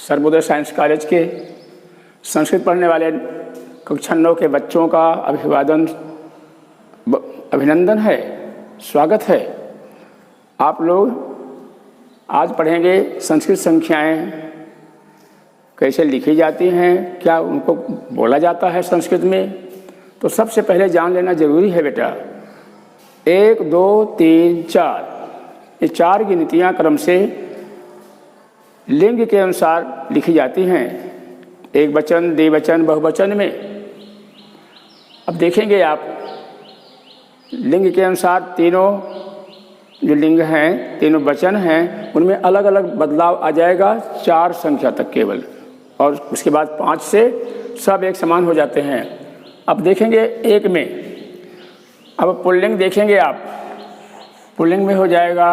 Sarvodaya science college के संस्कृत पढ़ने वाले कक्षा 9 के बच्चों का अभिनंदन है, स्वागत है। आप लोग आज पढ़ेंगे संस्कृत संख्याएं कैसे लिखी जाती हैं, क्या उनको बोला जाता है संस्कृत में। तो सबसे पहले जान लेना जरूरी है बेटा। 1 2 3 4 ये 4 गिनतियाँ क्रम से लिंग के अनुसार लिखी जाती हैं, एक वचन, द्विवचन, बहुवचन में। अब देखेंगे आप लिंग के अनुसार तीनों जो लिंग हैं, तीनों वचन हैं, उनमें अलग अलग बदलाव आ जाएगा 4 संख्या तक केवल, और उसके बाद 5 से सब एक समान हो जाते हैं। अब देखेंगे 1 में, अब पुल्लिंग देखेंगे आप, पुल्लिंग में हो जाएगा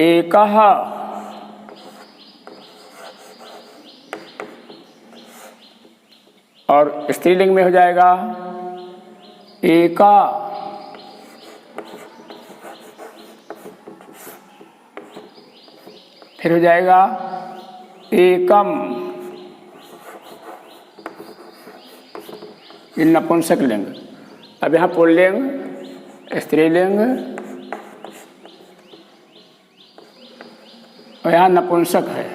एकः, और स्त्रीलिंग में हो जाएगा एका, फिर हो जाएगा एकम, ये नपुंसक लिंग। अब यहाँ पुल्लिंग, स्त्रीलिंग और यहाँ नपुंसक है।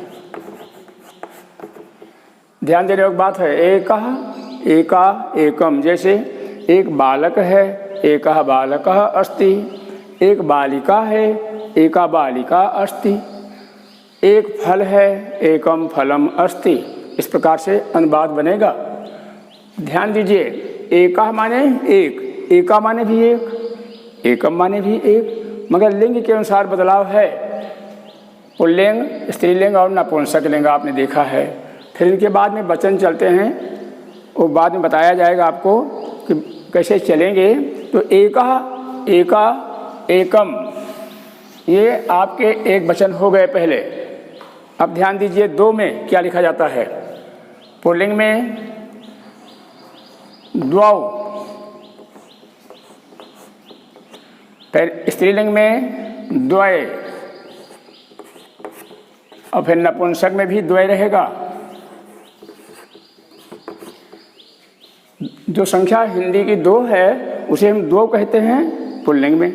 ध्यान देने की बात है, एकः, एका, एकम। जैसे एक बालक है, एकः बालकः अस्ति, एक बालिका है, एका बालिका अस्ति, एक फल है, एकम फलम अस्ति। इस प्रकार से अनुवाद बनेगा। ध्यान दीजिए, एकः माने एक, एका माने भी एक, एकम माने भी एक, मगर लिंग के अनुसार बदलाव है। पुल्लिंग, स्त्रीलिंग और नपुंसक लिंग आपने देखा है। फिर इनके बाद में वचन चलते हैं, वो बाद में बताया जाएगा आपको कि कैसे चलेंगे। तो एकः, एका, एकम, ये आपके एक वचन हो गए पहले। अब ध्यान दीजिए 2 में क्या लिखा जाता है। पुल्लिंग में द्वौ, फिर स्त्रीलिंग में द्वय, और फिर नपुंसक में भी द्वय रहेगा। जो संख्या हिंदी की 2 है उसे हम 2 कहते हैं पुल्लिंग में,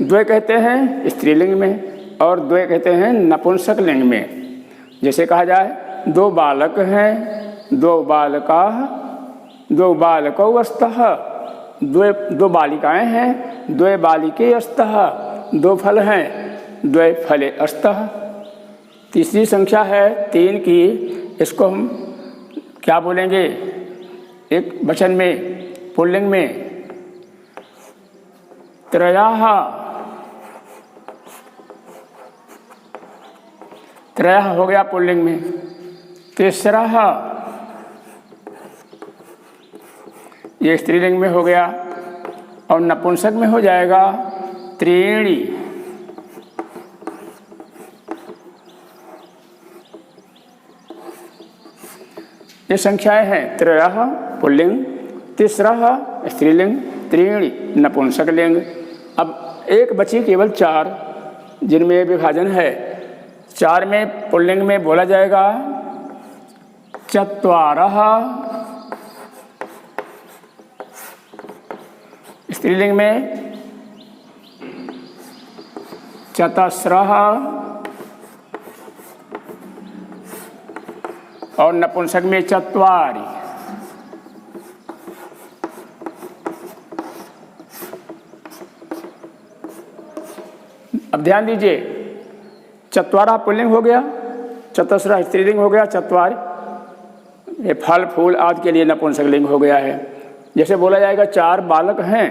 द्वय कहते हैं स्त्रीलिंग में, और द्वय कहते हैं नपुंसक लिंग में। जैसे कहा जाए 2 बालक हैं, 2 बालकाः, 2 बालकौ स्तः, 2 बालिकाएं हैं, 2 बालिके स्तः, 2 फल हैं, 2 फले स्तः। तीसरी संख्या है 3 की, इसको हम क्या बोलेंगे एक वचन में, पुल्लिंग में त्रयः, त्रयः हो गया पुल्लिंग में। तिस्रः, ये स्त्रीलिंग में हो गया, और नपुंसक में हो जाएगा त्रीणि। ये संख्याएं हैं त्रयः पुल्लिंग, तिस्रः स्त्रीलिंग, त्रीणि नपुंसक लिंग। अब एक बची केवल 4, जिनमें विभाजन है। 4 में पुल्लिंग में बोला जाएगा चत्वारः, स्त्रीलिंग में चतस्रः, और नपुंसक में चत्वारि। अब ध्यान दीजिए, चत्वारा पुल्लिंग हो गया, चतस्रः स्त्रीलिंग हो गया, चत्वारि ये फल फूल आदि के लिए नपुंसक लिंग हो गया है। जैसे बोला जाएगा 4 बालक हैं,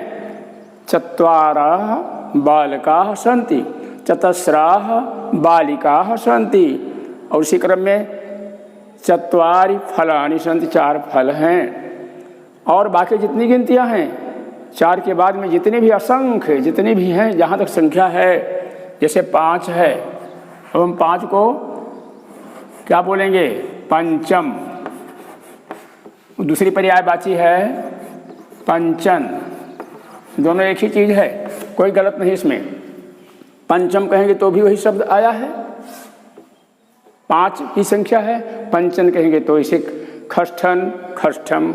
चत्वारः बालकाः सन्ति, चतस्राः बालिकाः सन्ति, और उसी क्रम में चत्वारि फलानि सन्ति, 4 फल हैं। और बाकी जितनी गिनतियां हैं 4 के बाद में जितने भी असंख्य जितनी भी हैं, जहाँ तक संख्या है, जैसे 5 है, अब हम 5 को क्या बोलेंगे पंचम। दूसरी पर्यायवाची है पंचन, दोनों एक ही चीज़ है, कोई गलत नहीं इसमें। पंचम कहेंगे तो भी वही शब्द आया है। 5 की संख्या है, पंचन कहेंगे तो इसे खष्ठन खष्ठम।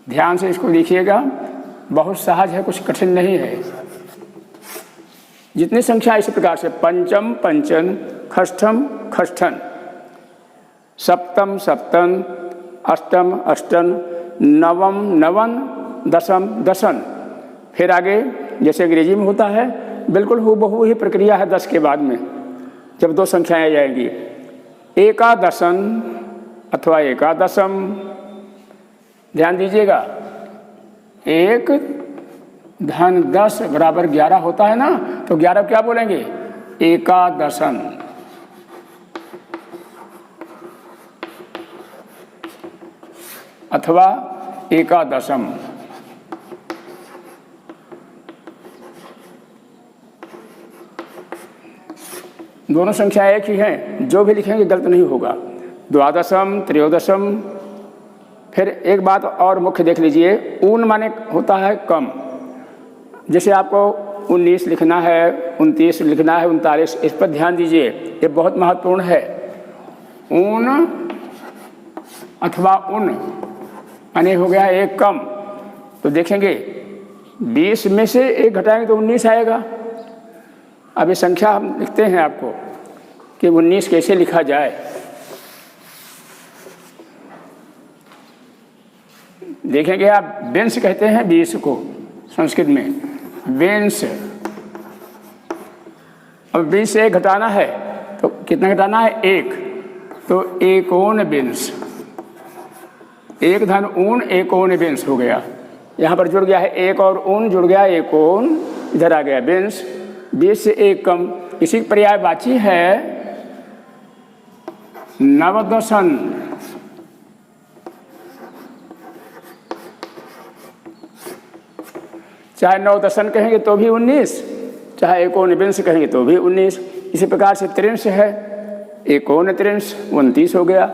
ध्यान से इसको लिखिएगा, बहुत सहज है, कुछ कठिन नहीं है। जितनी संख्या इसी प्रकार से पंचम पंचन, खष्ठम खष्ठन, सप्तम सप्तन, अष्टम अष्टन, नवम नवन, दशम दशन। फिर आगे जैसे अंग्रेजी में होता है बिल्कुल हूबहू ही प्रक्रिया है 10 के बाद में, जब 2 संख्याएं जाएंगी। एकादशन अथवा एकादशम। ध्यान दीजिएगा, 1 धन 10 बराबर 11 होता है ना, तो 11 क्या बोलेंगे? एकादशन। अथवा एकादशम। दोनों संख्याएं एक ही हैं, जो भी लिखेंगे गलत नहीं होगा। द्वादशम त्रयोदशम। फिर एक बात और मुख्य देख लीजिए, ऊन माने होता है कम। जैसे आपको 19 लिखना है, 29 लिखना है, 39, इस पर ध्यान दीजिए, ये बहुत महत्वपूर्ण है। ऊन अथवा उन माने हो गया एक कम, तो देखेंगे 20 में से 1 घटाएंगे तो 19 आएगा। अब ये संख्या हम लिखते हैं आपको कि 19 कैसे लिखा जाए। देखेंगे आप, बेंस कहते हैं 20 को संस्कृत में, बेंस। अब 20 से 1 घटाना है तो कितना घटाना है? 1, तो एकोन बेंस। 1 धन ऊन एकोन बेंस हो गया। यहाँ पर जुड़ गया है 1 और ऊन जुड़ गया, एकोन इधर आ गया बेंस। 20 से 1 कम, इसी पर्यायवाची है नवदशन। चाहे नवदशन कहेंगे तो भी 19, चाहे एकोनविंश कहेंगे तो भी 19। इसी प्रकार से त्रिंश है, एकोन त्रिंश 29 हो गया,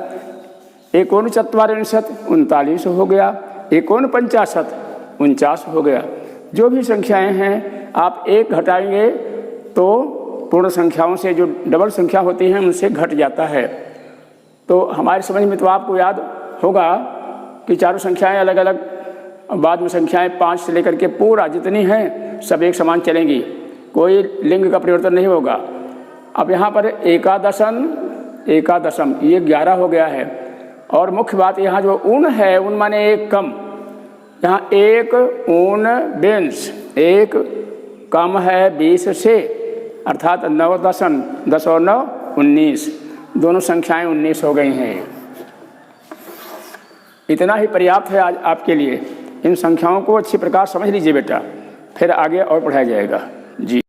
एकोन चत्वारिंशत 39 हो गया, एकोन पंचाशत 49 हो गया। जो भी संख्याएं हैं आप 1 घटाएंगे तो पूर्ण संख्याओं से जो डबल संख्या होती हैं उनसे घट जाता है। तो हमारी समझ में तो आपको याद होगा कि चारों संख्याएं अलग अलग, बाद में संख्याएं 5 से लेकर के पूरा जितनी हैं सब एक समान चलेंगी, कोई लिंग का परिवर्तन नहीं होगा। अब यहाँ पर एकादशन एकादशम, ये 11 हो गया है। और मुख्य बात यहाँ जो ऊन है, ऊन माने 1 कम, यहाँ 1 ऊन बेंस, 1 कम है 20 से, अर्थात नवदशन, 10 और 9 19, दोनों संख्याएं 19 हो गई हैं। इतना ही पर्याप्त है आज आपके लिए। इन संख्याओं को अच्छी प्रकार समझ लीजिए बेटा, फिर आगे और पढ़ाया जाएगा जी।